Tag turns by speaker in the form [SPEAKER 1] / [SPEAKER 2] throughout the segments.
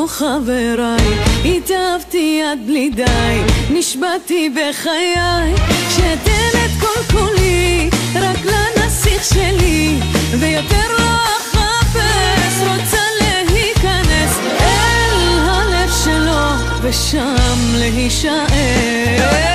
[SPEAKER 1] הקשיבו חבריי, התאהבתי עד בלי די, נשבעתי בחיי שאתן את כל כולי רק לנסיך שלי, ויותר לא אחפש, רוצה להיכנס אל הלב שלו ושם להישאר.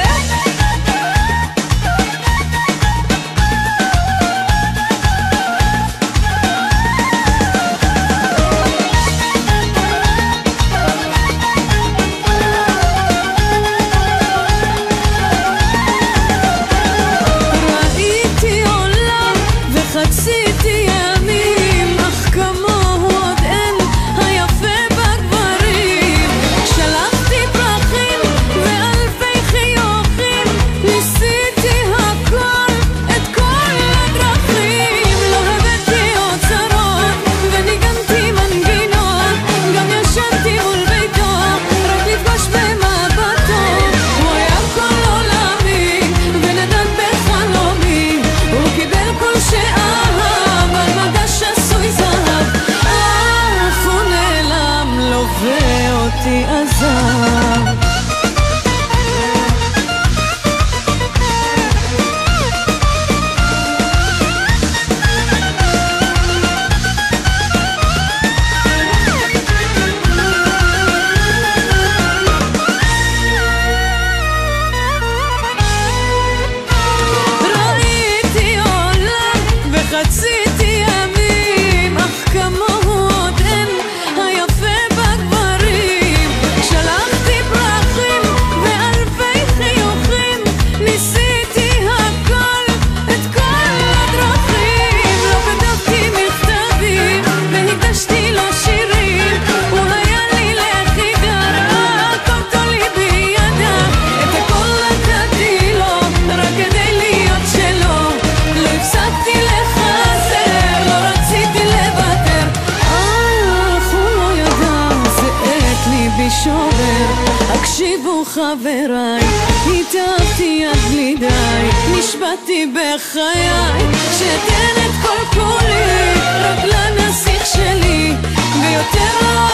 [SPEAKER 1] חציתי ימים, אך כמוהו עוד אין, היפה בגברים. שלחתי פרחים ואלפי חיוכים, ניסיתי הכל, את כל הדרכים. לא הבאתי אוצרות וניגנתי מנגינות, גם ישנתי מול ביתו, רק לפגוש במבטו. הוא היה כל עולמי ונדד בחלומי, הוא קיבל כל שעה ואותי עזב. ראיתי עולם וחציתי ימים, אך כמוהו עוד אין, היפה בגברים. שלחתי פרחים ואלפי חיוכים, ניסיתי הכל, את כל הדרכים. לא כתבתי מכתבים והקדשתי לו שירים, הוא היה לי ליחידה, רק אותו ליבי ידע. את הכל נתתי לו רק כדי להיות שלו, לא הפסקתי לחזר, לא רציתי לוותר. אך הוא לא ידע, זה את ליבי שובר. הקשיבו חבריי, התאהבתי עד בלי די, נשבעתי בחיי שאתן את כל כולי רק לנסיך שלי, ויותר לא